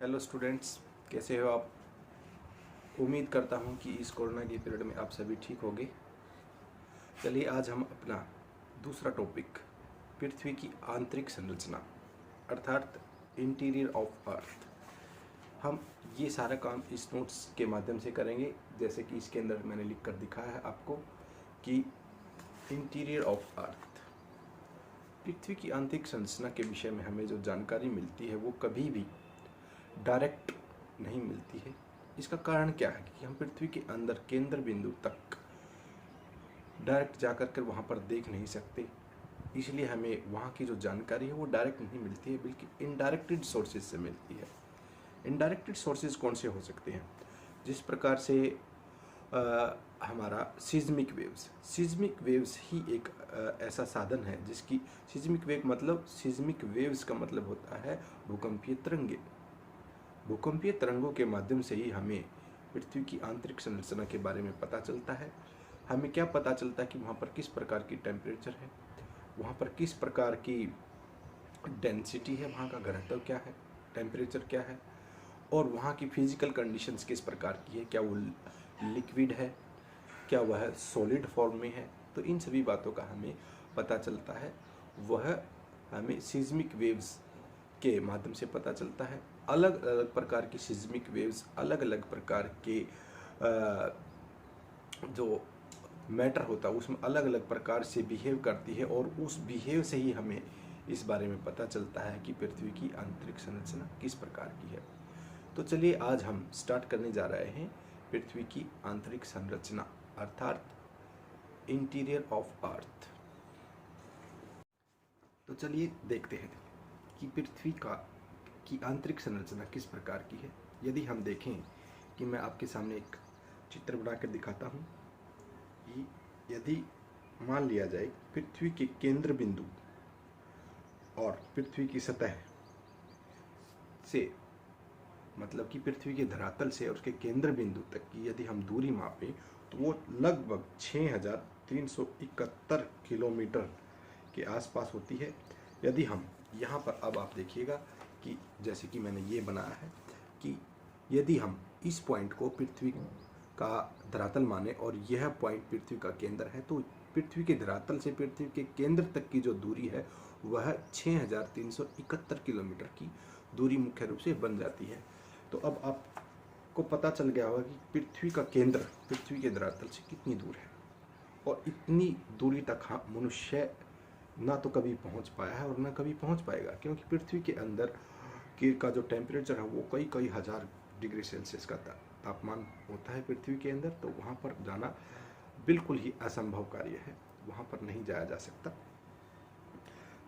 Hello students, कैसे हो आप। उम्मीद करता हूँ कि इस कोरोना के पीरियड में आप सभी ठीक होंगे। चलिए आज हम अपना दूसरा टॉपिक पृथ्वी की आंतरिक संरचना अर्थात इंटीरियर ऑफ अर्थ, हम ये सारा काम इस नोट्स के माध्यम से करेंगे। जैसे कि इसके अंदर मैंने लिख कर दिखाया है आपको कि इंटीरियर ऑफ अर्थ, पृथ्वी की आंतरिक संरचना के विषय में हमें जो जानकारी मिलती है वो कभी भी डायरेक्ट नहीं मिलती है। इसका कारण क्या है कि हम पृथ्वी के अंदर केंद्र बिंदु तक डायरेक्ट जाकर कर वहाँ पर देख नहीं सकते, इसलिए हमें वहाँ की जो जानकारी है वो डायरेक्ट नहीं मिलती है, बल्कि इनडायरेक्टेड सोर्सेज से मिलती है। इनडायरेक्टेड सोर्सेज कौन से हो सकते हैं? जिस प्रकार से हमारा सिज्मिक वेव्स ही एक ऐसा साधन है जिसकी सिज्मिक वेव मतलब सिज्मिक वेव्स का मतलब होता है भूकंपीय तरंगे। भूकंपीय तरंगों के माध्यम से ही हमें पृथ्वी की आंतरिक संरचना के बारे में पता चलता है। हमें क्या पता चलता है कि वहाँ पर किस प्रकार की टेम्परेचर है, वहाँ पर किस प्रकार की डेंसिटी है, वहाँ का घनत्व क्या है, टेम्परेचर क्या है, और वहाँ की फिजिकल कंडीशंस किस प्रकार की है, क्या वो लिक्विड है, क्या वह सॉलिड फॉर्म में है। तो इन सभी बातों का हमें पता चलता है, वह हमें सिज्मिक वेव्स के माध्यम से पता चलता है। अलग अलग प्रकार की सिज्मिक वेव्स अलग अलग प्रकार के जो मैटर होता है उसमें अलग अलग प्रकार से बिहेव करती है, और उस बिहेव से ही हमें इस बारे में पता चलता है कि पृथ्वी की आंतरिक संरचना किस प्रकार की है। तो चलिए आज हम स्टार्ट करने जा रहे हैं पृथ्वी की आंतरिक संरचना अर्थात इंटीरियर ऑफ अर्थ। तो चलिए देखते हैं कि पृथ्वी की आंतरिक संरचना किस प्रकार की है। यदि हम देखें कि मैं आपके सामने एक चित्र बनाकर दिखाता हूँ कि यदि मान लिया जाए पृथ्वी के केंद्र बिंदु और पृथ्वी की सतह से मतलब कि पृथ्वी के धरातल से और उसके केंद्र बिंदु तक की यदि हम दूरी मापें तो वो लगभग 6371 किलोमीटर के आसपास होती है। यदि हम यहाँ पर अब आप देखिएगा कि जैसे कि मैंने ये बनाया है कि यदि हम इस पॉइंट को पृथ्वी का धरातल माने और यह पॉइंट पृथ्वी का केंद्र है, तो पृथ्वी के धरातल से पृथ्वी के केंद्र तक की जो दूरी है वह 6371 किलोमीटर की दूरी मुख्य रूप से बन जाती है। तो अब आपको पता चल गया होगा कि पृथ्वी का केंद्र पृथ्वी के धरातल से कितनी दूर है, और इतनी दूरी तक मनुष्य ना तो कभी पहुंच पाया है और ना कभी पहुंच पाएगा, क्योंकि पृथ्वी के अंदर का जो टेम्परेचर है वो कई कई हज़ार डिग्री सेल्सियस का तापमान होता है पृथ्वी के अंदर। तो वहाँ पर जाना बिल्कुल ही असंभव कार्य है, वहाँ पर नहीं जाया जा सकता।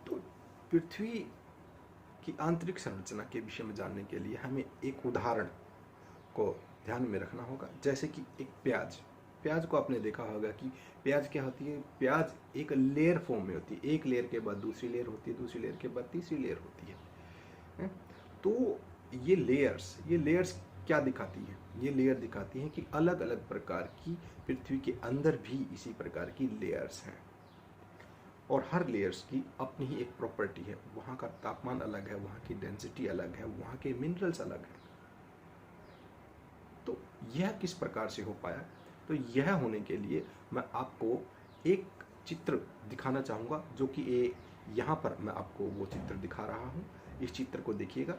तो पृथ्वी की आंतरिक संरचना के विषय में जानने के लिए हमें एक उदाहरण को ध्यान में रखना होगा। जैसे कि एक प्याज को आपने देखा होगा कि प्याज क्या होती है। प्याज एक लेयर फॉर्म में होती है, एक लेयर के बाद दूसरी लेयर होती है, दूसरी लेयर के बाद तीसरी लेयर होती है। तो ये लेयर्स क्या दिखाती है? ये लेयर दिखाती है कि अलग अलग प्रकार की पृथ्वी के अंदर भी इसी प्रकार की लेयर्स हैं, और हर लेयर्स की अपनी ही एक प्रॉपर्टी है। वहाँ का तापमान अलग है, वहाँ की डेंसिटी अलग है, वहाँ के मिनरल्स अलग हैं। तो यह किस प्रकार से हो पाया? तो यह होने के लिए मैं आपको एक चित्र दिखाना चाहूँगा, जो कि यहाँ पर मैं आपको वो चित्र दिखा रहा हूँ। इस चित्र को देखिएगा।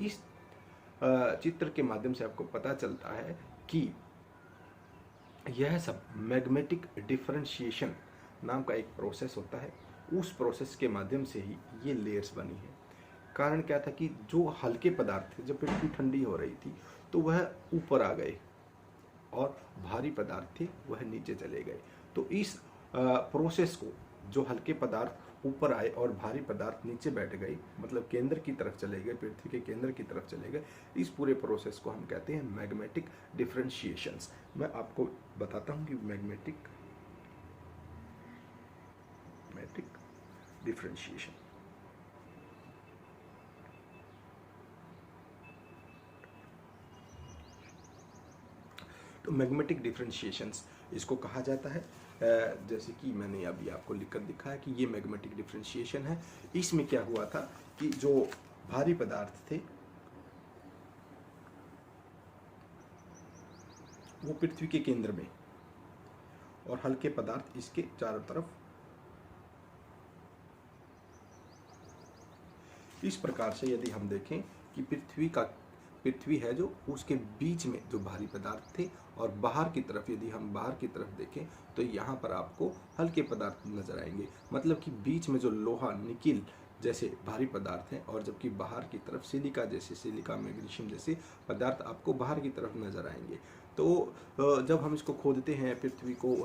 इस चित्र के माध्यम से आपको पता चलता है कि यह सब मैग्मेटिक डिफरेंशिएशन नाम का एक प्रोसेस होता है। उस प्रोसेस के माध्यम से ही ये लेयर्स बनी है। कारण क्या था कि जो हल्के पदार्थ थे, जब पृथ्वी ठंडी हो रही थी तो वह ऊपर आ गए, और भारी पदार्थ थे वह नीचे चले गए। तो इस प्रोसेस को, जो हल्के पदार्थ ऊपर आए और भारी पदार्थ नीचे बैठ गए, मतलब केंद्र की तरफ चले गए, पृथ्वी के केंद्र की तरफ चले गए, इस पूरे प्रोसेस को हम कहते हैं मैग्मेटिक डिफरेंशिएशंस। मैं आपको बताता हूं कि मैग्मेटिक डिफरेंशिएशन तो मैग्मेटिक डिफरेंशिएशंस इसको कहा जाता है। जैसे कि मैंने अभी आपको लिखकर दिखाया कि ये मैग्मेटिक डिफरेंशिएशन है। इसमें क्या हुआ था कि जो भारी पदार्थ थे वो पृथ्वी के केंद्र में, और हल्के पदार्थ इसके चारों तरफ। इस प्रकार से यदि हम देखें कि पृथ्वी है जो, उसके बीच में जो भारी पदार्थ थे, और बाहर की तरफ यदि हम बाहर की तरफ देखें तो यहाँ पर आपको हल्के पदार्थ नजर आएंगे। मतलब कि बीच में जो लोहा, निकिल जैसे भारी पदार्थ हैं, और जबकि बाहर की तरफ सिलिका जैसे, सिलिका मैग्नीशियम जैसे पदार्थ आपको बाहर की तरफ नजर आएंगे। तो जब हम इसको खोदते हैं पृथ्वी को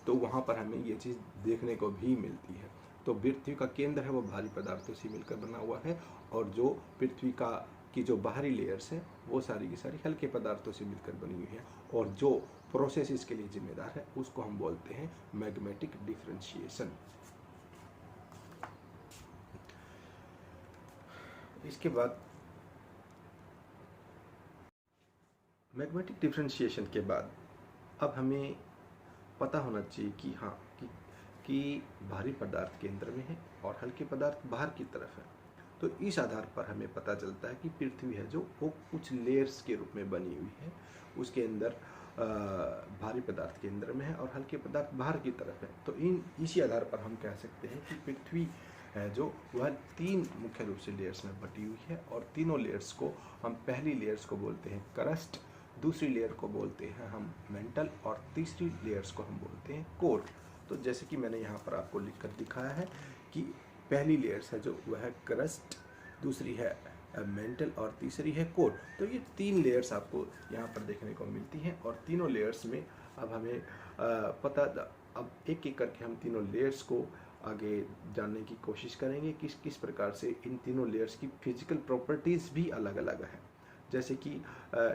तो वहाँ पर हमें ये चीज़ देखने को भी मिलती है। तो पृथ्वी का केंद्र है वो भारी पदार्थों से मिलकर बना हुआ है, और जो पृथ्वी की जो बाहरी लेयर्स हैं वो सारी की सारी हल्के पदार्थों से मिलकर बनी हुई है, और जो प्रोसेस इसके लिए जिम्मेदार है उसको हम बोलते हैं मैग्मेटिक डिफरेंशिएशन। इसके बाद मैग्मेटिक डिफरेंशिएशन के बाद अब हमें पता होना चाहिए कि हाँ कि भारी पदार्थ केंद्र में है और हल्के पदार्थ बाहर की तरफ है। तो इस आधार पर हमें पता चलता है कि पृथ्वी है जो वो कुछ लेयर्स के रूप में बनी हुई है। उसके अंदर भारी पदार्थ केंद्र में है और हल्के पदार्थ बाहर की तरफ है। तो इसी आधार पर हम कह सकते हैं कि पृथ्वी है जो वह 3 मुख्य रूप से लेयर्स में बटी हुई है, और तीनों लेयर्स को हम, पहली लेयर्स को बोलते हैं क्रस्ट, दूसरी लेयर को बोलते हैं हम मेंटल, और तीसरी लेयर्स को हम बोलते हैं कोर। तो जैसे कि मैंने यहाँ पर आपको लिखकर दिखाया है कि पहली लेयर्स है जो वह है क्रस्ट, दूसरी है मेंटल और तीसरी है कोर। तो ये 3 लेयर्स आपको यहाँ पर देखने को मिलती हैं, और तीनों लेयर्स में अब हमें अब एक एक करके हम तीनों लेयर्स को आगे जानने की कोशिश करेंगे कि किस प्रकार से इन तीनों लेयर्स की फिजिकल प्रॉपर्टीज़ भी अलग अलग है। जैसे कि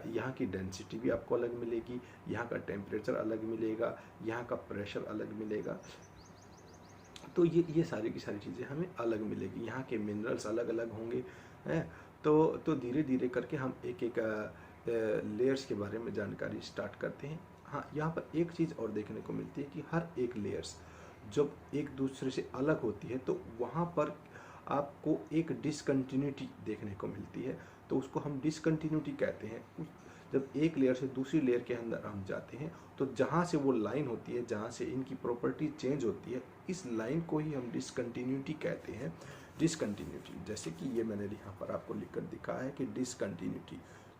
यहाँ की डेंसिटी भी आपको अलग मिलेगी, यहाँ का टेम्परेचर अलग मिलेगा, यहाँ का प्रेशर अलग मिलेगा। तो ये सारी की सारी चीज़ें हमें अलग मिलेगी, यहाँ के मिनरल्स अलग अलग होंगे हैं। तो धीरे धीरे करके हम एक एक लेयर्स के बारे में जानकारी स्टार्ट करते हैं। हाँ, यहाँ पर एक चीज़ और देखने को मिलती है कि हर एक लेयर्स जब एक दूसरे से अलग होती है तो वहाँ पर आपको एक डिसकंटिन्यूटी देखने को मिलती है। तो उसको हम डिसकंटिन्यूटी कहते हैं। जब एक लेयर से दूसरी लेयर के अंदर हम जाते हैं तो जहाँ से वो लाइन होती है, जहाँ से इनकी प्रॉपर्टी चेंज होती है, इस लाइन को ही हम डिसकंटिन्यूटी कहते हैं। डिसकंटिन्यूटी, जैसे कि ये मैंने यहाँ पर आपको लिखकर दिखाया है कि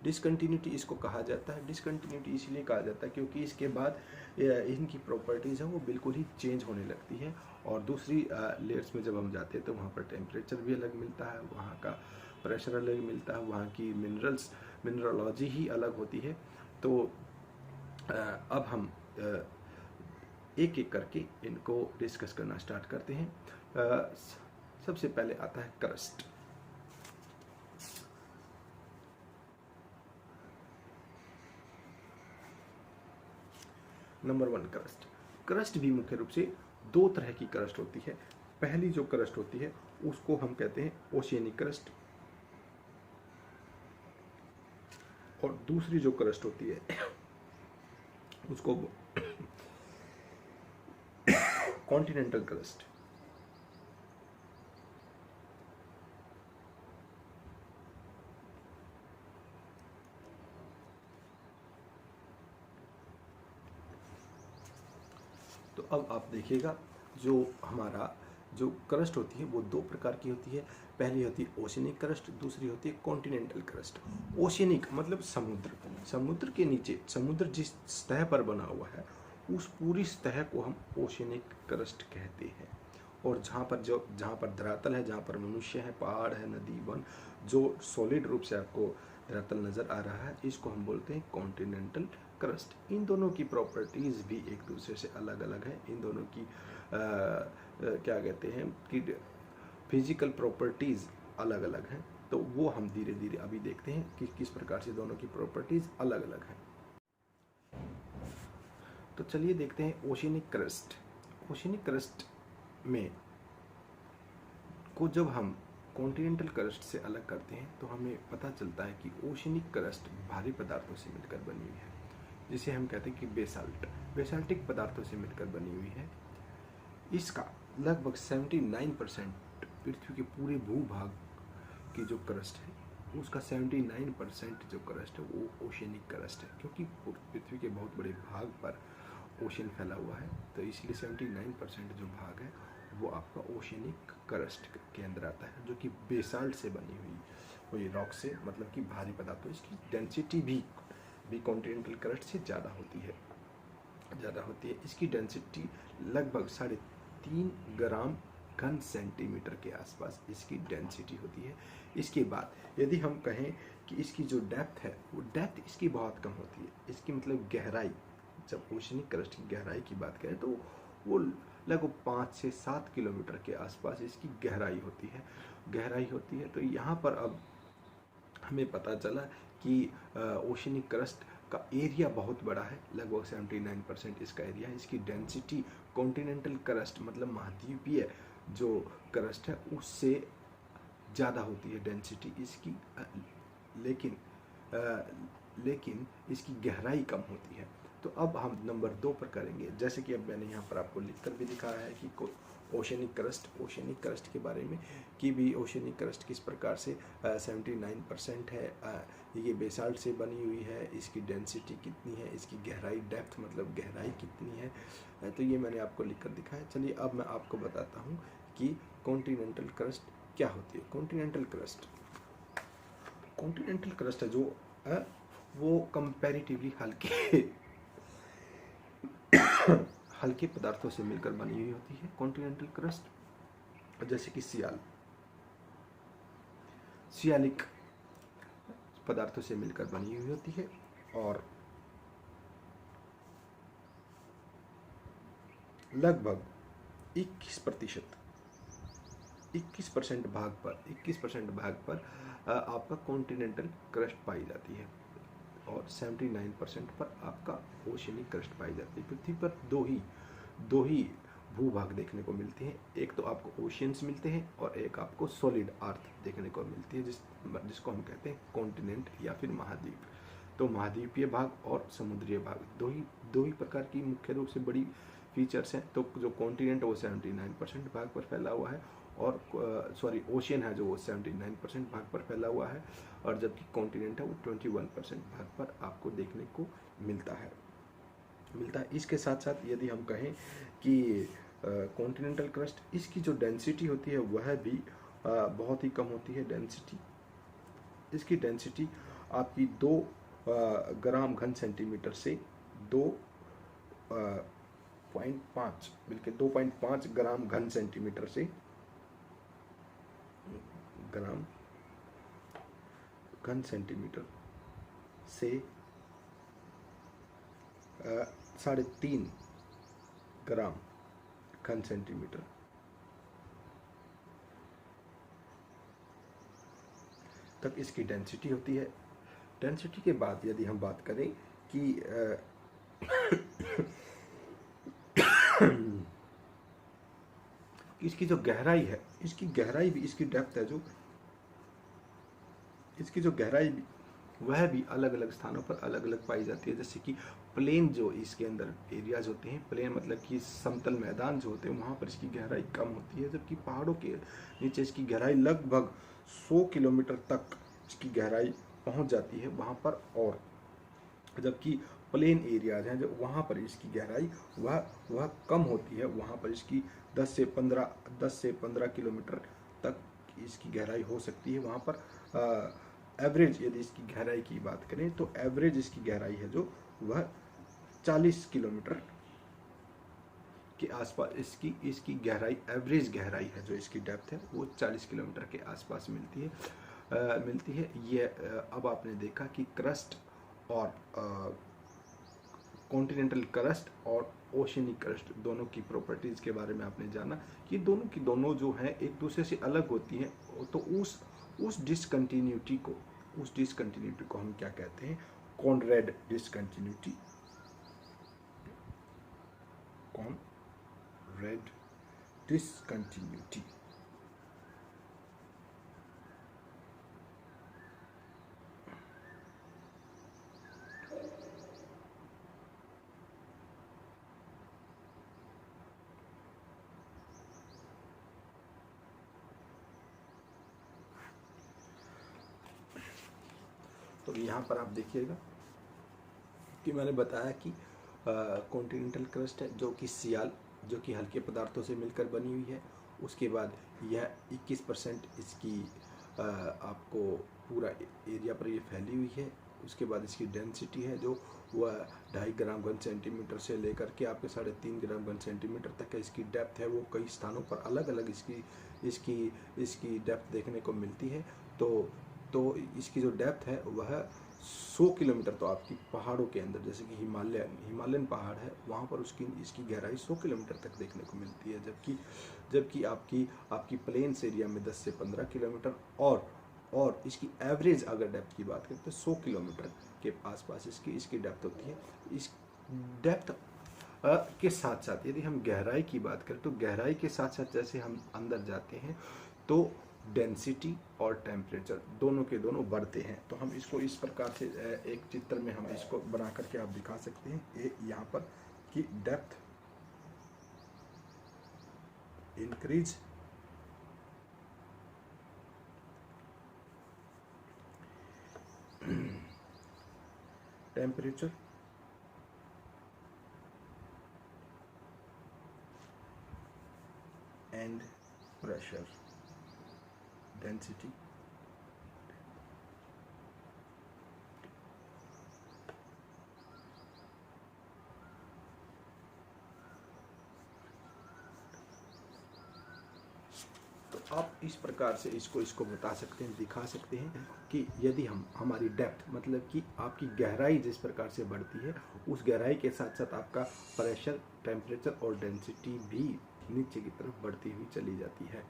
डिसकंटिन्यूटी इसको कहा जाता है। डिसकंटिन्यूटी इसलिए कहा जाता है क्योंकि इसके बाद इनकी प्रॉपर्टीज़ है वो बिल्कुल ही चेंज होने लगती है। और दूसरी लेयर्स में जब हम जाते हैं तो वहाँ पर टेम्परेचर भी अलग मिलता है, वहाँ का प्रेशर अलग मिलता है, वहाँ की मिनरलॉजी ही अलग होती है। तो अब हम एक एक करके इनको डिस्कस करना स्टार्ट करते हैं। सबसे पहले आता है क्रस्ट। Number 1 crust. क्रस्ट भी मुख्य रूप से 2 तरह की क्रस्ट होती है। पहली जो क्रस्ट होती है उसको हम कहते हैं ओशियनिक क्रस्ट, और दूसरी जो क्रस्ट होती है उसको कॉन्टिनेंटल क्रस्ट। तो अब आप देखिएगा जो हमारा जो क्रस्ट होती है वो 2 प्रकार की होती है। पहली होती है ओशियनिक क्रस्ट, दूसरी होती है कॉन्टिनेंटल क्रस्ट। ओशियनिक मतलब समुद्र के नीचे, समुद्र जिस सतह पर बना हुआ है उस पूरी सतह को हम ओशियनिक क्रस्ट कहते हैं। और जहाँ पर धरातल है, जहाँ पर मनुष्य है, पहाड़ है, नदी, वन, जो सॉलिड रूप से आपको धरातल नज़र आ रहा है, इसको हम बोलते हैं कॉन्टिनेंटल क्रस्ट। इन दोनों की प्रॉपर्टीज़ भी एक दूसरे से अलग अलग है। इन दोनों की क्या कहते हैं कि फिजिकल प्रॉपर्टीज़ अलग अलग हैं। तो वो हम धीरे धीरे अभी देखते हैं कि किस प्रकार से दोनों की प्रॉपर्टीज़ अलग अलग हैं। तो चलिए देखते हैं ओशियनिक क्रस्ट। ओशियनिक क्रस्ट में को जब हम कॉन्टिनेंटल क्रस्ट से अलग करते हैं तो हमें पता चलता है कि ओशियनिक क्रस्ट भारी पदार्थों से मिलकर बनी हुई है, जिसे हम कहते हैं कि बेसाल्टिक पदार्थों से मिलकर बनी हुई है। इसका लगभग 79% पृथ्वी के पूरे भूभाग की जो क्रस्ट है उसका 79% जो क्रस्ट है वो ओशियनिक क्रस्ट है, क्योंकि पृथ्वी के बहुत बड़े भाग पर ओशन फैला हुआ है, तो इसलिए 79% जो भाग है वो आपका ओशियनिक क्रस्ट के अंदर आता है, जो कि बेसाल्ट से बनी हुई कोई रॉक से, मतलब कि भारी पदार्थों, इसकी डेंसिटी भी कॉन्टिनेंटल क्रस्ट से ज़्यादा होती है। इसकी डेंसिटी लगभग 3.5 ग्राम घन सेंटीमीटर के आसपास इसकी डेंसिटी होती है। इसके बाद यदि हम कहें कि इसकी जो डेप्थ है, वो डेप्थ इसकी बहुत कम होती है। इसकी मतलब गहराई, जब ओशनिक क्रस्ट की गहराई की बात करें तो वो लगभग 5 से 7 किलोमीटर के आसपास इसकी गहराई होती है। तो यहाँ पर अब हमें पता चला कि ओशनिक क्रस्ट का एरिया बहुत बड़ा है, लगभग 79% इसका एरिया है। इसकी डेंसिटी कॉन्टिनेंटल क्रस्ट मतलब महाद्वीपीय जो क्रस्ट है उससे ज़्यादा होती है डेंसिटी इसकी, लेकिन इसकी गहराई कम होती है। तो अब हम नंबर 2 पर करेंगे, जैसे कि अब मैंने यहाँ पर आपको लिखकर भी दिखाया है कि ओशनिक क्रस्ट के बारे में कि भी ओशनिक क्रस्ट किस प्रकार से 79% है, ये बेसाल्ट से बनी हुई है, इसकी डेंसिटी कितनी है, इसकी गहराई, डेप्थ मतलब गहराई कितनी है, तो ये मैंने आपको लिखकर दिखाया। चलिए अब मैं आपको बताता हूँ कि कॉन्टिनेंटल क्रस्ट क्या होती है। कॉन्टिनेंटल क्रस्ट है जो वो कंपैरेटिवली हल्के पदार्थों से मिलकर बनी हुई होती है। कॉन्टिनेंटल क्रस्ट जैसे कि सियालिक पदार्थों से मिलकर बनी हुई होती है, और लगभग 21% भाग पर आपका कॉन्टिनेंटल क्रस्ट पाई जाती है, और 79% पर आपका ओशियनिक क्रस्ट पाई जाती है। पृथ्वी पर दो ही भूभाग देखने को मिलते हैं, एक तो आपको ओशियंस मिलते हैं और एक आपको सॉलिड अर्थ देखने को मिलती है, जिसको हम कहते हैं कॉन्टिनेंट या फिर महाद्वीप। तो महाद्वीपीय भाग और समुद्रीय भाग दो ही प्रकार की मुख्य रूप से बड़ी फीचर्स हैं। तो जो कॉन्टिनेंट है वो 79% भाग पर फैला हुआ है, और ओशियन है जो वो 79% भाग पर फैला हुआ है, और जबकि कॉन्टिनेंट है वो 21% भाग पर आपको देखने को मिलता है। इसके साथ साथ यदि हम कहें कि कॉन्टिनेंटल क्रस्ट, इसकी जो डेंसिटी होती है वह भी बहुत ही कम होती है। इसकी डेंसिटी आपकी 2 ग्राम घन सेंटीमीटर से 2.5 बल्कि 2.5 ग्राम घन सेंटीमीटर से ग्राम घन सेंटीमीटर से 3.5 ग्राम घन सेंटीमीटर तक इसकी डेंसिटी होती है। डेंसिटी के बाद यदि हम बात करें कि इसकी जो गहराई है, इसकी डेप्थ है जो इसकी जो गहराई भी वह भी अलग अलग स्थानों पर अलग अलग पाई जाती है। जैसे कि प्लेन जो इसके अंदर एरियाज होते हैं, प्लेन मतलब कि समतल मैदान जो होते हैं, वहाँ पर इसकी गहराई कम होती है, जबकि पहाड़ों के नीचे इसकी गहराई लगभग 100 किलोमीटर तक इसकी गहराई पहुँच जाती है वहाँ पर, और जबकि प्लेन एरियाज हैं जो वहाँ पर इसकी गहराई वह कम होती है, वहाँ पर इसकी 10 से 15 किलोमीटर तक इसकी गहराई हो सकती है। वहाँ पर एवरेज यदि इसकी गहराई की बात करें तो एवरेज इसकी गहराई है जो वह 40 किलोमीटर के आसपास इसकी गहराई, एवरेज गहराई है जो इसकी डेप्थ है वो 40 किलोमीटर के आसपास मिलती है। ये अब आपने देखा कि क्रस्ट और कॉन्टिनेंटल क्रस्ट और ओशियनिक क्रस्ट दोनों की प्रॉपर्टीज़ के बारे में आपने जाना कि दोनों जो हैं एक दूसरे से अलग होती हैं। तो उस डिसकंटिन्यूटी को हम क्या कहते हैं? Conrad discontinuity. तो यहाँ पर आप देखिएगा कि मैंने बताया कि कॉन्टिनेंटल क्रस्ट है जो कि सियाल, जो कि हल्के पदार्थों से मिलकर बनी हुई है। उसके बाद यह 21% इसकी आपको पूरा एरिया पर ये फैली हुई है। उसके बाद इसकी डेंसिटी है जो वह 2.5 ग्राम घन सेंटीमीटर से लेकर के आपके 3.5 ग्राम घन सेंटीमीटर तक है। इसकी डेप्थ है वो कई स्थानों पर अलग अलग इसकी डेप्थ देखने को मिलती है। तो इसकी जो डेप्थ है वह 100 किलोमीटर, तो आपकी पहाड़ों के अंदर जैसे कि हिमालयन पहाड़ है वहाँ पर इसकी गहराई 100 किलोमीटर तक देखने को मिलती है, जबकि आपकी प्लेन्स एरिया में 10 से 15 किलोमीटर और इसकी एवरेज अगर डेप्थ की बात करें तो 100 किलोमीटर के आसपास इसकी डेप्थ होती है। इस डेप्थ के साथ साथ यदि हम गहराई की बात करें तो गहराई के साथ साथ जैसे हम अंदर जाते हैं तो डेंसिटी और टेम्परेचर दोनों के दोनों बढ़ते हैं। तो हम इसको इस प्रकार से एक चित्र में हम इसको बना करके आप दिखा सकते हैं। यहाँ पर कि depth increase, temperature and pressure, density तो आप इस प्रकार से इसको बता सकते हैं, दिखा सकते हैं कि यदि हमारी डेप्थ मतलब कि आपकी गहराई जिस प्रकार से बढ़ती है उस गहराई के साथ साथ आपका प्रेशर, टेम्परेचर और डेंसिटी भी नीचे की तरफ बढ़ती हुई चली जाती है।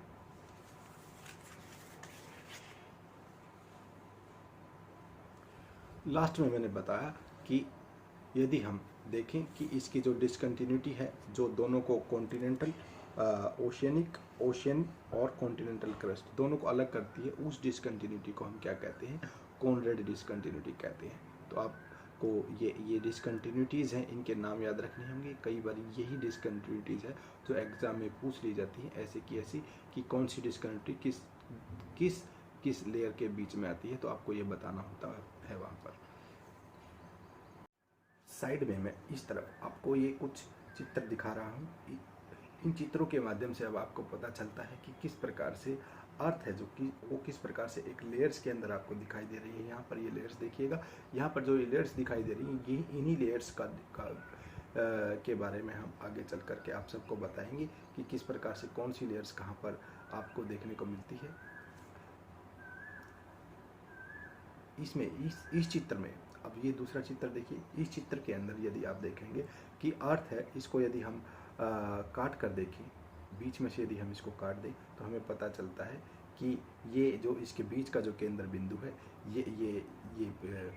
लास्ट में मैंने बताया कि यदि हम देखें कि इसकी जो डिसकंटिन्यूटी है जो दोनों को कॉन्टिनेंटल ओशियन और कॉन्टिनेंटल क्रस्ट दोनों को अलग करती है, उस डिसकंटिन्यूटी को हम क्या कहते हैं? कॉनरेड डिसकंटिन्यूटी कहते हैं। तो आपको ये डिसकंटिन्यूटीज़ हैं, इनके नाम याद रखने होंगे। कई बार यही डिसकंटिन्यूटीज़ है जो एग्ज़ाम में पूछ ली जाती हैं ऐसी कि कौन सी डिसकंटिन्यूटी किस लेयर के बीच में आती है, तो आपको ये बताना होता है वहाँ पर। साइड में मैं इस तरफ आपको ये कुछ चित्र दिखा रहा हूँ। इन चित्रों के माध्यम से अब आपको पता चलता है कि किस प्रकार से अर्थ है जो कि वो किस प्रकार से एक लेयर्स के अंदर आपको दिखाई दे रही है। यहाँ पर ये लेयर्स देखिएगा, यहाँ पर जो ये लेयर्स दिखाई दे रही हैं ये इन्हीं लेयर्स के बारे में हम आगे चल करके आप सबको बताएंगे कि किस प्रकार से कौन सी लेयर्स कहाँ पर आपको देखने को मिलती है। इसमें इस चित्र में अब ये दूसरा चित्र देखिए। इस चित्र के अंदर यदि आप देखेंगे कि अर्थ है, इसको यदि हम काट कर देखें, बीच में से यदि हम इसको काट दें तो हमें पता चलता है कि ये जो इसके बीच का जो केंद्र बिंदु है ये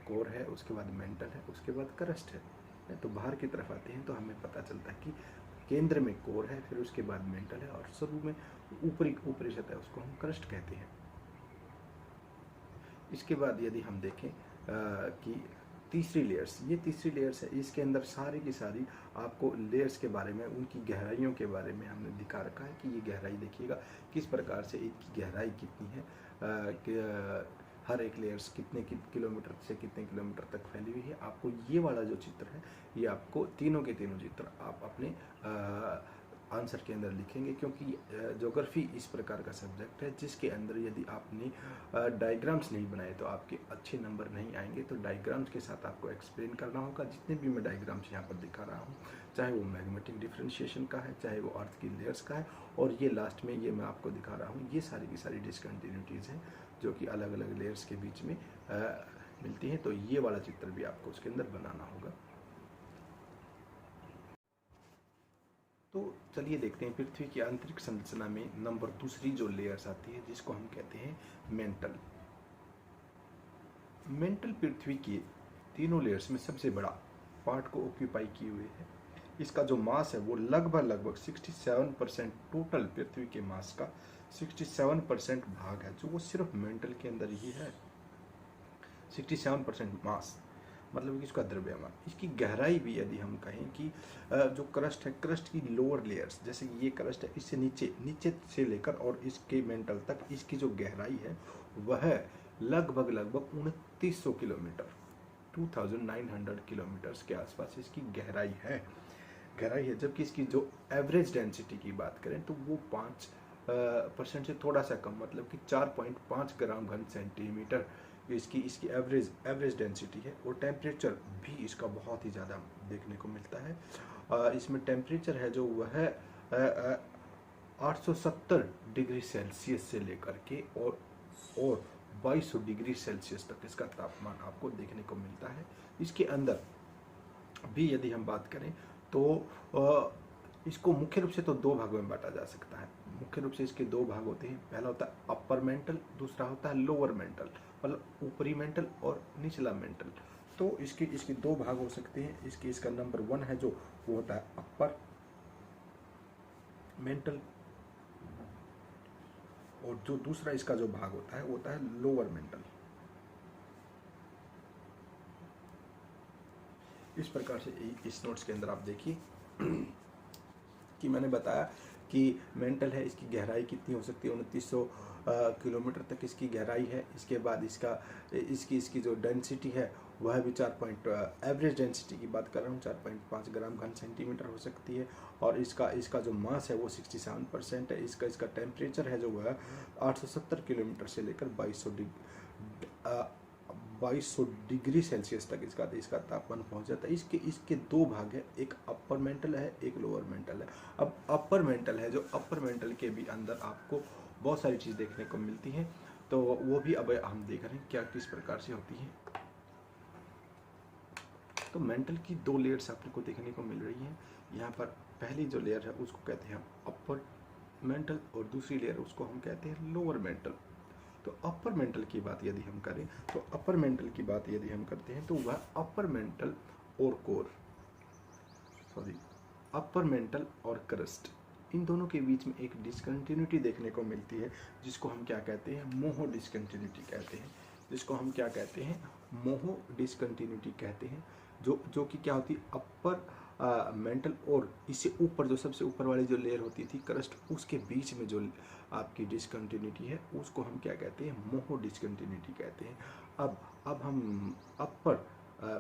कोर है, उसके बाद मेंटल है, उसके बाद क्रस्ट है। तो बाहर की तरफ आते हैं तो हमें पता चलता है कि केंद्र में कोर है, फिर उसके बाद मेंटल है और शुरू में ऊपरी सतह उसको हम क्रस्ट कहते हैं। इसके बाद यदि हम देखें कि तीसरी लेयर्स है, इसके अंदर सारी की सारी आपको लेयर्स के बारे में, उनकी गहराइयों के बारे में हमने दिखा रखा है कि ये गहराई देखिएगा किस प्रकार से इनकी गहराई कितनी है, हर एक लेयर्स कितने किलोमीटर से कितने किलोमीटर तक फैली हुई है। आपको ये वाला जो चित्र है ये आपको तीनों के तीनों चित्र आप अपने आंसर के अंदर लिखेंगे, क्योंकि ज्योग्राफी इस प्रकार का सब्जेक्ट है जिसके अंदर यदि आपने डायग्राम्स नहीं बनाए तो आपके अच्छे नंबर नहीं आएंगे। तो डायग्राम्स के साथ आपको एक्सप्लेन करना होगा। जितने भी मैं डायग्राम्स यहाँ पर दिखा रहा हूँ, चाहे वो मैग्नेटिक डिफरेंशिएशन का है, चाहे वो अर्थ की लेयर्स का है, और ये लास्ट में ये मैं आपको दिखा रहा हूँ, ये सारी की सारी डिसकंटिन्यूटीज़ हैं जो कि अलग अलग लेयर्स के बीच में मिलती हैं। तो ये वाला चित्र भी आपको उसके अंदर बनाना होगा। तो चलिए देखते हैं पृथ्वी की आंतरिक संरचना में नंबर दूसरी जो लेयर्स आती है जिसको हम कहते हैं मेंटल। मेंटल पृथ्वी के तीनों लेयर्स में सबसे बड़ा पार्ट को ऑक्यूपाई किए हुए है। इसका जो मास है वो लगभग 67% टोटल पृथ्वी के मास का 67% भाग है जो वो सिर्फ मेंटल के अंदर ही है। 67% मास मतलब कि इसका द्रव्यमान। इसकी गहराई भी यदि हम कहें कि जो क्रस्ट है, क्रस्ट की लोअर लेयर्स, जैसे कि ये क्रस्ट है, इससे नीचे से लेकर और इसके मेंटल तक इसकी जो गहराई है वह लगभग 2900 किलोमीटर, 2900 किलोमीटर्स के आसपास इसकी गहराई है। जबकि इसकी जो एवरेज डेंसिटी की बात करें तो वो 5% से थोड़ा सा कम, मतलब कि 4.5 ग्राम घन सेंटीमीटर इसकी एवरेज डेंसिटी है। और टेम्परेचर भी इसका बहुत ही ज़्यादा देखने को मिलता है। इसमें टेम्परेचर है जो वह है 870 डिग्री सेल्सियस से लेकर के और 2200 डिग्री सेल्सियस तक इसका तापमान आपको देखने को मिलता है। इसके अंदर भी यदि हम बात करें तो इसको मुख्य रूप से तो दो भागों में बांटा जा सकता है। मुख्य रूप से इसके दो भाग होते हैं, पहला होता है अपर मेंटल, दूसरा होता है लोअर मेंटल, मतलब ऊपरी मेंटल और निचला मेंटल। तो इसके दो भाग हो सकते हैं। इसका नंबर 1 है जो वो होता है अपर मेंटल, और जो दूसरा इसका जो भाग होता है वो होता है लोअर मेंटल। इस प्रकार से इस नोट्स के अंदर आप देखिए कि मैंने बताया कि मेंटल है, इसकी गहराई कितनी हो सकती है, 2900 किलोमीटर तक इसकी गहराई है। इसके बाद इसकी जो डेंसिटी है वह भी एवरेज डेंसिटी की बात कर रहा हूँ 4.5 ग्राम घन सेंटीमीटर हो सकती है। और इसका जो मास है वो 67% है। इसका टेम्परेचर है जो वह 870 किलोमीटर से लेकर 2200 डिग्री सेल्सियस तक इसका तापमान पहुंच जाता है। इसके दो भाग है, एक अपर मेंटल है, एक लोअर मेंटल है। अब अपर मेंटल है, जो अपर मेंटल के भी अंदर आपको बहुत सारी चीज़ देखने को मिलती हैं, तो वो भी अब हम देख रहे हैं क्या किस प्रकार से होती है। तो मेंटल की दो लेयर्स आपको देखने को मिल रही हैं। यहाँ पर पहली जो लेयर है उसको कहते हैं अपर मेंटल, और दूसरी लेयर उसको हम कहते हैं लोअर मेंटल। तो अपर मेंटल की बात यदि हम करें तो अपर मेंटल की बात यदि हम करते हैं तो वह अपर मेंटल और क्रस्ट, इन दोनों के बीच में एक डिसकंटिन्यूटी देखने को मिलती है, जिसको हम क्या कहते हैं, मोहो डिसकंटिन्यूटी कहते हैं। मोहो डिसकंटिन्यूटी कहते हैं, जो कि क्या होती है, अपर मेंटल और इससे ऊपर जो सबसे ऊपर वाली जो लेयर होती थी क्रस्ट, उसके बीच में जो आपकी डिसकंटिन्यूटी है उसको हम क्या कहते हैं, मोहो डिसकंटिन्यूटी कहते हैं। अब हम अपर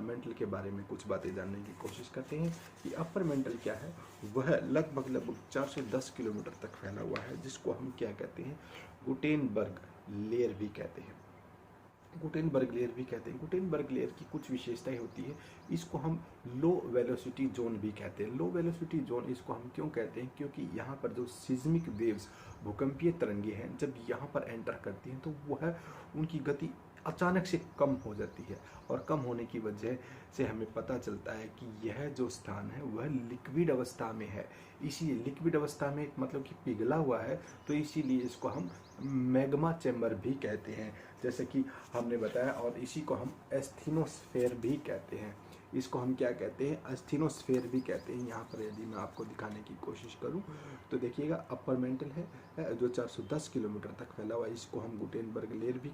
मेंटल के बारे में कुछ बातें जानने की कोशिश करते हैं कि अपर मेंटल क्या है। वह लगभग 410 किलोमीटर तक फैला हुआ है, जिसको हम क्या कहते हैं, गुटेनबर्ग लेयर भी कहते हैं। गुटेनबर्ग लेयर की कुछ विशेषताएं होती है। इसको हम लो वेलोसिटी जोन भी कहते हैं। लो वेलोसिटी जोन इसको हम क्यों कहते हैं, क्योंकि यहाँ पर जो सिज्मिक वेव्स, भूकंपीय तरंगे हैं, जब यहाँ पर एंटर करती हैं तो वह उनकी गति अचानक से कम हो जाती है, और कम होने की वजह से हमें पता चलता है कि यह जो स्थान है वह लिक्विड अवस्था में है। इसीलिए लिक्विड अवस्था में मतलब कि पिघला हुआ है, तो इसीलिए इसको हम मैग्मा चैम्बर भी कहते हैं, जैसे कि हमने बताया। और इसी को हम एस्थीनोस्फेयर भी कहते हैं। इसको हम क्या कहते हैं, एस्थीनोस्फेयर भी कहते हैं। यहाँ पर यदि मैं आपको दिखाने की कोशिश करूँ तो देखिएगा, अपर मेंटल है जो 410 किलोमीटर तक फैला हुआ है, इसको हम गुटेनबर्ग लेयर भी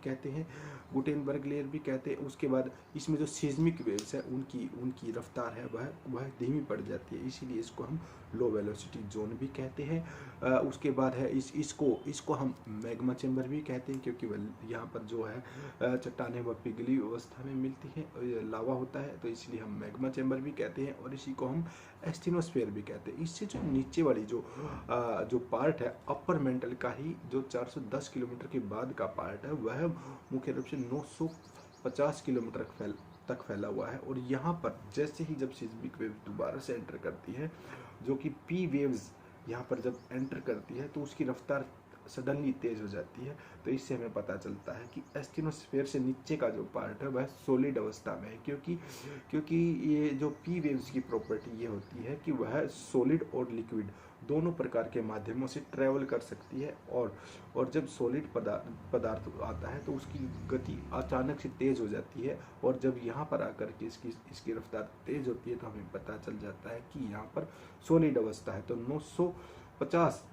कहते हैं। उसके बाद इसमें जो सिज्मिक वेव्स है उनकी रफ्तार है वह धीमी पड़ जाती है, इसीलिए इसको हम लो वेलोसिटी जोन भी कहते हैं। उसके बाद है इसको हम मैग्मा चैम्बर भी कहते हैं, क्योंकि वह यहाँ पर जो है चट्टानें वह पिघली अवस्था में मिलती है, लावा होता है, तो इसलिए हम मैग्मा चैम्बर भी कहते हैं। और इसी को हम एस्थीनोस्फेयर भी कहते हैं। इससे जो नीचे वाली जो पार्ट है अपर मेंटल का ही, जो 410 किलोमीटर के बाद का पार्ट है, वह मुख्य रूप से 950 किलोमीटर तक फैला हुआ है। और यहाँ पर जैसे ही जब सिज्मिक वेव दोबारा से एंटर करती है, जो कि पी वेव्स यहाँ पर जब एंटर करती है, तो उसकी रफ्तार सडनली तेज हो जाती है। तो इससे हमें पता चलता है कि एस्थीनोस्फेयर से नीचे का जो पार्ट है वह सॉलिड अवस्था में है, क्योंकि ये जो पी वेव्स की प्रॉपर्टी ये होती है कि वह सॉलिड और लिक्विड दोनों प्रकार के माध्यमों से ट्रैवल कर सकती है। और जब सॉलिड पदार्थ आता है तो उसकी गति अचानक से तेज हो जाती है, और जब यहाँ पर आकर के इसकी रफ्तार तेज होती है तो हमें पता चल जाता है कि यहाँ पर सॉलिड अवस्था है। तो 950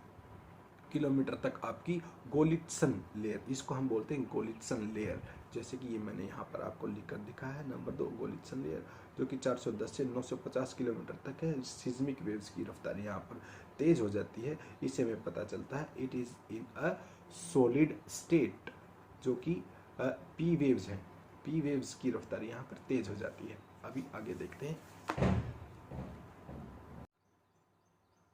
किलोमीटर तक आपकी गोलित्सन लेयर, इसको हम बोलते हैं गोलित्सन लेयर, जैसे कि ये मैंने यहाँ पर आपको लिखकर दिखाया है, नंबर 2 गोलित्सन लेयर, जो कि 410 से 950 किलोमीटर तक है। सिज्मिक वेव्स की रफ्तार यहाँ पर तेज हो जाती है। इससे हमें पता चलता है it is in a solid state, जो कि पी वेव्स हैं, पी वेव्स की रफ्तार यहाँ पर तेज हो जाती है। अभी आगे देखते हैं।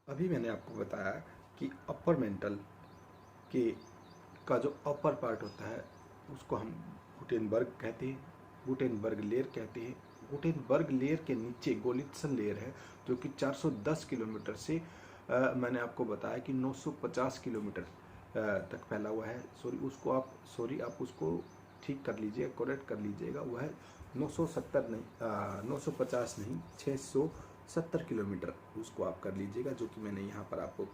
अभी मैंने आपको बताया कि अपर मेंटल के का जो अपर पार्ट होता है उसको हम गुटेनबर्ग कहते हैं, गुटेनबर्ग लेयर कहते हैं। गुटेनबर्ग लेयर के नीचे गोलित्सन लेयर है जो कि 410 किलोमीटर से मैंने आपको बताया कि 950 किलोमीटर तक फैला हुआ है। सॉरी आप उसको ठीक कर लीजिएगा, करेक्ट कर लीजिएगा। वह है 970 नहीं 950 नहीं 670 किलोमीटर, उसको आप कर लीजिएगा, जो कि मैंने यहाँ पर आपको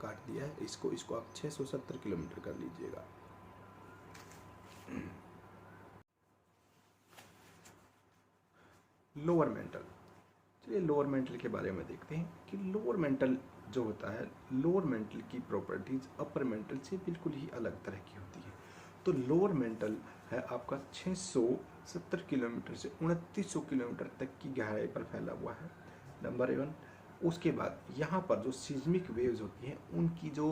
काट दिया है। इसको आप 670 किलोमीटर कर लीजिएगा। लोअर मेंटल, चलिए लोअर मेंटल के बारे में देखते हैं कि लोअर मेंटल जो होता है, लोअर मेंटल की प्रॉपर्टीज अपर मेंटल से बिल्कुल ही अलग तरह की होती है। तो लोअर मेंटल है आपका 670 किलोमीटर से 2900 किलोमीटर तक की गहराई पर फैला हुआ है, नंबर 1। उसके बाद यहाँ पर जो सीज्मिक वेव्स होती हैं उनकी जो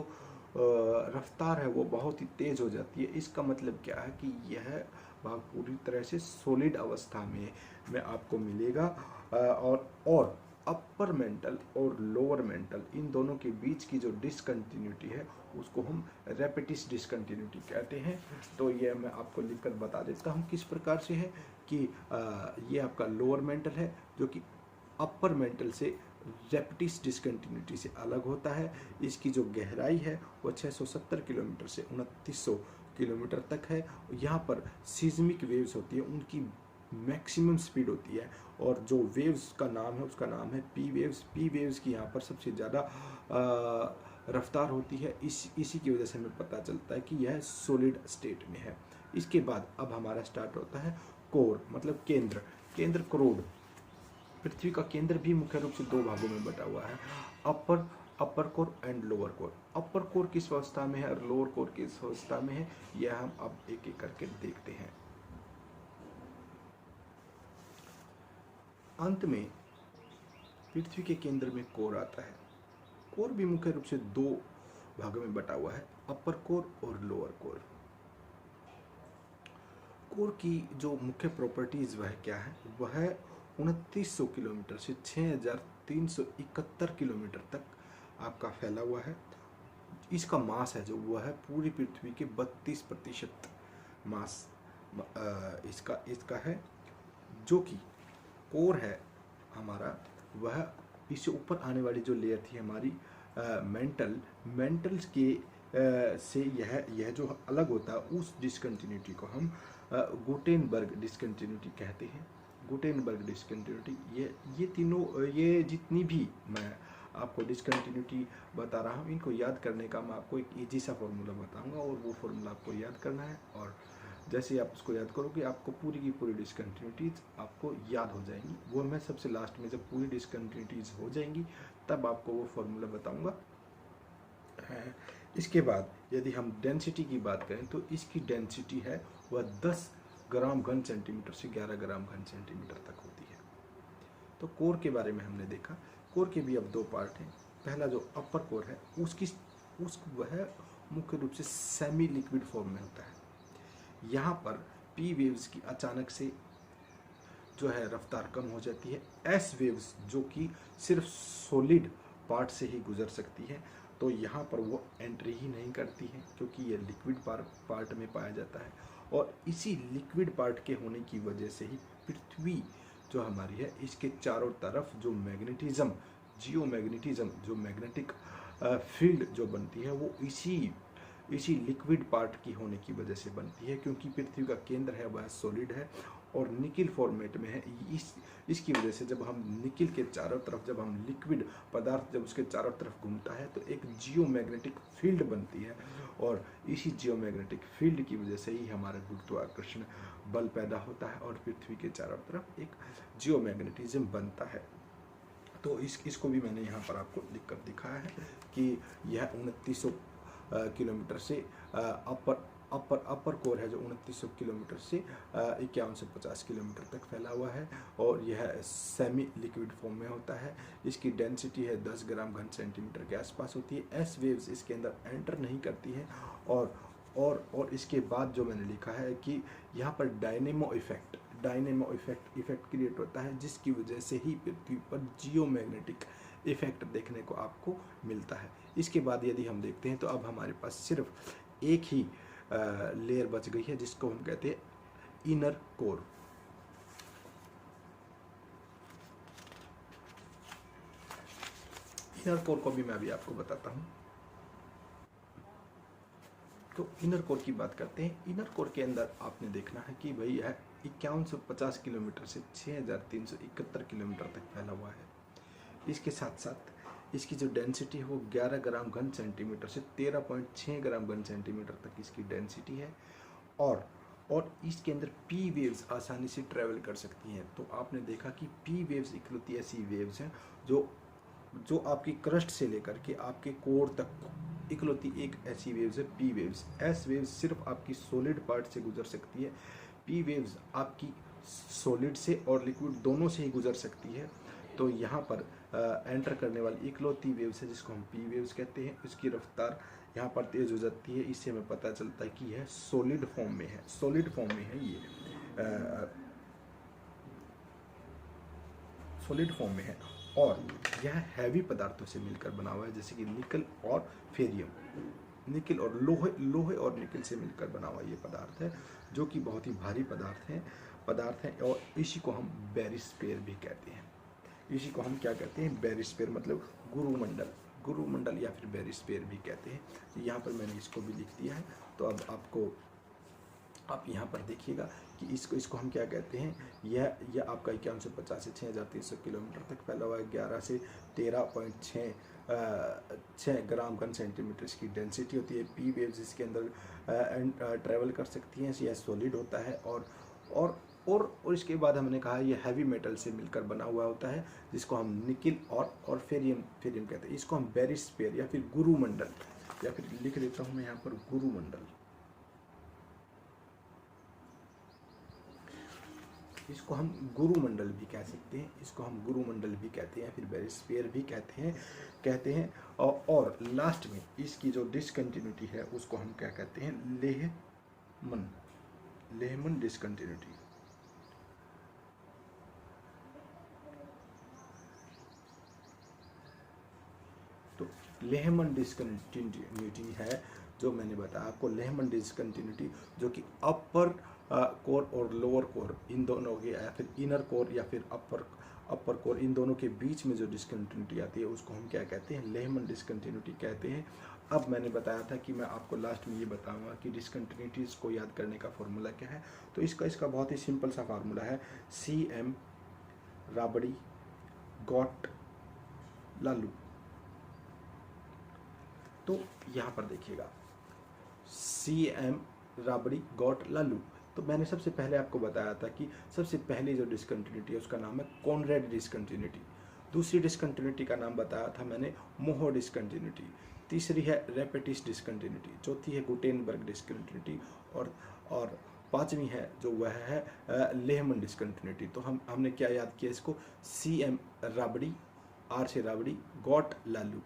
रफ्तार है वो बहुत ही तेज़ हो जाती है। इसका मतलब क्या है कि यह भाग पूरी तरह से सॉलिड अवस्था में आपको मिलेगा। और अपर मेंटल और लोअर मेंटल इन दोनों के बीच की जो डिसकंटिन्यूटी है उसको हम रेपिटिस डिसकंटिन्यूटी कहते हैं। तो ये मैं आपको लिखकर बता देता हूँ किस प्रकार से है कि ये आपका लोअर मेंटल है जो कि अपर मेंटल से रेपिटिस डिसकंटिन्यूटी से अलग होता है। इसकी जो गहराई है वो 670 किलोमीटर से 2900 किलोमीटर तक है। यहाँ पर सीज्मिक वेव्स होती है, उनकी मैक्सिमम स्पीड होती है, और जो वेव्स का नाम है उसका नाम है पी वेव्स। पी वेव्स की यहाँ पर सबसे ज़्यादा रफ्तार होती है। इसी की वजह से हमें पता चलता है कि यह सॉलिड स्टेट में है। इसके बाद अब हमारा स्टार्ट होता है कोर, मतलब केंद्र। केंद्र क्रोड, पृथ्वी का केंद्र भी मुख्य रूप से दो भागों में बटा हुआ है, upper core and lower core. Upper core किस अवस्था में है और लोअर कोर किस अवस्था में है, यह हम अब एक एक करके देखते हैं। अंत में पृथ्वी के केंद्र में कोर आता है। कोर भी मुख्य रूप से दो भागों में बटा हुआ है, अपर कोर और लोअर कोर। कोर की जो मुख्य प्रॉपर्टीज वह क्या है, वह 2900 किलोमीटर से 6371 किलोमीटर तक आपका फैला हुआ है। इसका मास है जो वह है पूरी पृथ्वी के 32% मास इसका है। जो कि कोर है हमारा, वह इससे ऊपर आने वाली जो लेयर थी हमारी मेंटल्स के से यह जो अलग होता है, उस डिसकंटिन्यूटी को हम गुटेनबर्ग डिसकंटिन्यूटी कहते हैं। गुटेनबर्ग डिसकंटिन्यूटी, ये तीनों, ये जितनी भी मैं आपको डिसकंटिन्यूटी बता रहा हूँ, इनको याद करने का मैं आपको एक इजी सा फॉर्मूला बताऊंगा, और वो फॉर्मूला आपको याद करना है। और जैसे आप उसको याद करोगे आपको पूरी की पूरी डिसकंटिन्यूटीज आपको याद हो जाएंगी। वो मैं सबसे लास्ट में जब पूरी डिसकंटिन्यूटीज हो जाएंगी तब आपको वो फॉर्मूला बताऊंगा। इसके बाद यदि हम डेंसिटी की बात करें तो इसकी डेंसिटी है वह 10 ग्राम घन सेंटीमीटर से 11 ग्राम घन सेंटीमीटर तक होती है। तो कोर के बारे में हमने देखा। कोर के भी अब दो पार्ट हैं। पहला जो अपर कोर है वह मुख्य रूप से सेमी लिक्विड फॉर्म में होता है। यहाँ पर पी वेव्स की अचानक से जो है रफ्तार कम हो जाती है। एस वेव्स जो कि सिर्फ सॉलिड पार्ट से ही गुजर सकती है, तो यहाँ पर वो एंट्री ही नहीं करती है क्योंकि ये लिक्विड पार्ट में पाया जाता है। और इसी लिक्विड पार्ट के होने की वजह से ही पृथ्वी जो हमारी है, इसके चारों तरफ जो मैग्नेटिज्म, जियोमैग्नेटिज्म, जो मैग्नेटिक फील्ड जो बनती है वो इसी लिक्विड पार्ट की होने की वजह से बनती है। क्योंकि पृथ्वी का केंद्र है वह सॉलिड है और निकिल फॉर्मेट में है। इसकी वजह से जब हम निकिल के चारों तरफ, जब हम लिक्विड पदार्थ जब उसके चारों तरफ घूमता है तो एक जियोमैग्नेटिक फील्ड बनती है, और इसी जियोमैग्नेटिक फील्ड की वजह से ही हमारा गुरुत्वाकर्षण बल पैदा होता है और पृथ्वी के चारों तरफ एक जियोमैग्नेटिज्म बनता है। तो इसको भी मैंने यहाँ पर आपको लिखकर दिखाया है कि यह 2900 किलोमीटर से अपर कोर है जो 2900 किलोमीटर से 5150 किलोमीटर तक फैला हुआ है, और यह सेमी लिक्विड फॉर्म में होता है। इसकी डेंसिटी है 10 ग्राम घन सेंटीमीटर के आसपास होती है। एस वेव्स इसके अंदर एंटर नहीं करती हैं, और इसके बाद जो मैंने लिखा है कि यहाँ पर डायनेमो इफेक्ट क्रिएट होता है, जिसकी वजह से ही पृथ्वी पर जियोमैग्नेटिक इफेक्ट देखने को आपको मिलता है। इसके बाद यदि हम देखते हैं तो अब हमारे पास सिर्फ एक ही लेयर बच गई है, जिसको हम कहते हैं इनर कोर। इनर कोर को भी मैं अभी आपको बताता हूं। तो इनर कोर की बात करते हैं। इनर कोर के अंदर आपने देखना है कि भाई यह 5150 किलोमीटर से 6371 किलोमीटर तक फैला हुआ है। इसके साथ साथ इसकी जो डेंसिटी है वो 11 ग्राम घन सेंटीमीटर से 13.6 ग्राम घन सेंटीमीटर तक इसकी डेंसिटी है। और इसके अंदर पी वेव्स आसानी से ट्रैवल कर सकती हैं। तो आपने देखा कि पी वेव्स इकलौती ऐसी वेव्स हैं जो आपकी क्रस्ट से लेकर के आपके कोर तक इकलौती एक ऐसी वेव्स है पी वेव्स। एस वेव्स सिर्फ आपकी सॉलिड पार्ट से गुजर सकती है, पी वेव्स आपकी सॉलिड से और लिक्विड दोनों से ही गुजर सकती है। तो यहाँ पर एंटर करने वाली इकलौती वेव्स है जिसको हम पी वेव्स कहते हैं। उसकी रफ्तार यहाँ पर तेज हो जाती है, इससे हमें पता चलता है कि यह सॉलिड फॉर्म में है, सॉलिड फॉर्म में है, ये सॉलिड फॉर्म में है। और यह हैवी पदार्थों से मिलकर बना हुआ है, जैसे कि निकल और फेरियम, निकल और लोहे और निकल से मिलकर बना हुआ ये पदार्थ है, जो कि बहुत ही भारी पदार्थ है। और इसी को हम बैरिस्फीयर भी कहते हैं। इसी को हम क्या कहते हैं, बैरिस्फीयर, मतलब गुरुमंडल या फिर बैरिस्फीयर भी कहते हैं। तो यहाँ पर मैंने इसको भी लिख दिया है। तो अब आप यहाँ पर देखिएगा कि इसको हम क्या कहते हैं। यह आपका 5150 से 6300 किलोमीटर तक फैला हुआ है। 11 से 13.6 ग्राम घन सेंटीमीटर इसकी डेंसिटी होती है। पी वेव्स इसके अंदर ट्रैवल कर सकती हैं। यह सॉलिड होता है और इसके बाद हमने कहा यह हैवी मेटल से मिलकर बना हुआ होता है, जिसको हम निकिल और फेरियम कहते हैं। इसको हम बैरिस्फीयर या फिर गुरुमंडल, या फिर लिख देता हूँ मैं यहाँ पर गुरुमंडल, इसको हम गुरुमंडल भी कह सकते हैं, इसको हम गुरुमंडल भी कहते हैं, फिर बैरिस्फीयर भी कहते हैं। और लास्ट में इसकी जो डिसकंटिन्यूटी है उसको हम क्या कहते हैं, लेहमन डिसकंटिन्यूटी। तो लेहमन डिसकंटिन्यूटी है जो मैंने बताया आपको, लेहमन डिसकंटिन्यूटी, जो कि अपर कोर और लोअर कोर इन दोनों के, या फिर इनर कोर या फिर अपर कोर, इन दोनों के बीच में जो डिसकंटिन्यूटी आती है उसको हम क्या कहते हैं, लेहमन डिसकंटिन्यूटी कहते हैं। अब मैंने बताया था कि मैं आपको लास्ट में ये बताऊंगा कि डिसकंटिन्यूटीज को याद करने का फॉर्मूला क्या है। तो इसका बहुत ही सिंपल सा फार्मूला है, CM राबड़ी गॉट लालू। तो यहाँ पर देखिएगा, CM राबड़ी गॉट लालू। तो मैंने सबसे पहले आपको बताया था कि सबसे पहली जो डिसकंटिन्यूटी है उसका नाम है कॉनरेड डिसकंटिन्यूटी। दूसरी डिसकंटिन्यूटी का नाम बताया था मैंने मोहो डिसकंटिन्यूटी। तीसरी है रेपेटिस डिसकंटिन्यूटी। चौथी है गुटेनबर्ग डिसकंटिन्यूटी। और पांचवी है जो वह है लेहमन डिसकंटिन्यूटी। तो हमने क्या याद किया इसको, CM राबड़ी, R से राबड़ी, गॉट लालू।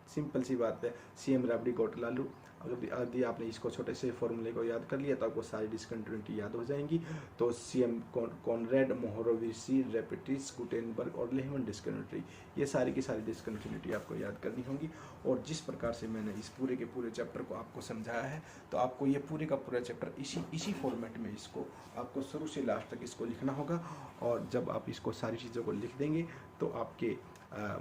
सिंपल सी बात है, CM राबड़ी गॉट लालू। अगर आपने इसको छोटे से फॉर्मूले को याद कर लिया तो आपको सारी डिसकंटिन्यूटी याद हो जाएंगी। तो CM कॉनरेड, मोहोरोविची, रेपेटिस, गुटेनबर्ग और लेहमन डिसकंटिन्यूटी, ये सारी की सारी डिसकंटिन्यूटी आपको याद करनी होगी। और जिस प्रकार से मैंने इस पूरे के पूरे चैप्टर को आपको समझाया है, तो आपको ये पूरे का पूरा चैप्टर इसी फॉर्मेट में इसको आपको शुरू से लास्ट तक इसको लिखना होगा। और जब आप इसको सारी चीज़ों को लिख देंगे तो आपके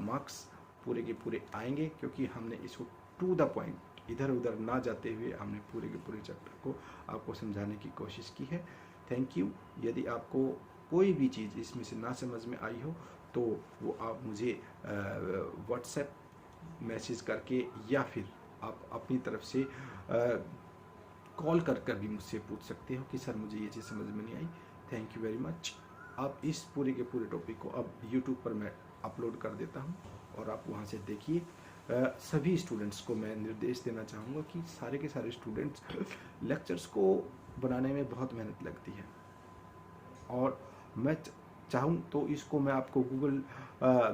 मार्क्स पूरे के पूरे आएंगे, क्योंकि हमने इसको टू द पॉइंट, इधर उधर ना जाते हुए हमने पूरे के पूरे चैप्टर को आपको समझाने की कोशिश की है। Thank you. यदि आपको कोई भी चीज़ इसमें से ना समझ में आई हो तो वो आप मुझे व्हाट्सएप मैसेज करके या फिर आप अपनी तरफ से कॉल कर भी मुझसे पूछ सकते हो कि सर मुझे ये चीज़ समझ में नहीं आई। Thank you very much. आप इस पूरे के पूरे टॉपिक को अब YouTube पर मैं अपलोड कर देता हूँ और आप वहाँ से देखिए। सभी स्टूडेंट्स को मैं निर्देश देना चाहूँगा कि सारे के सारे स्टूडेंट्स लेक्चर्स को बनाने में बहुत मेहनत लगती है, और मैं चाहूँ तो इसको मैं आपको गूगल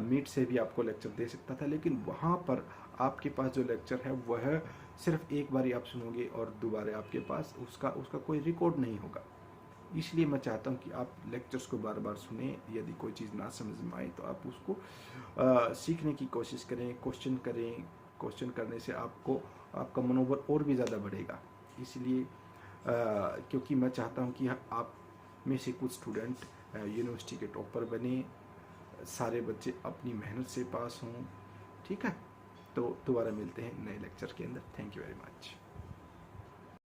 मीट से भी आपको लेक्चर दे सकता था, लेकिन वहाँ पर आपके पास जो लेक्चर है वह सिर्फ एक बार आप सुनोगे और दोबारा आपके पास उसका कोई रिकॉर्ड नहीं होगा। इसलिए मैं चाहता हूँ कि आप लेक्चर्स को बार बार सुने। यदि कोई चीज़ ना समझ में आए तो आप उसको सीखने की कोशिश करें, क्वेश्चन करें। क्वेश्चन करने से आपका मनोबल और भी ज़्यादा बढ़ेगा। इसलिए क्योंकि मैं चाहता हूँ कि आप में से कुछ स्टूडेंट यूनिवर्सिटी के टॉपर बने, सारे बच्चे अपनी मेहनत से पास हों। ठीक है, तो दोबारा मिलते हैं नए लेक्चर के अंदर। Thank you very much.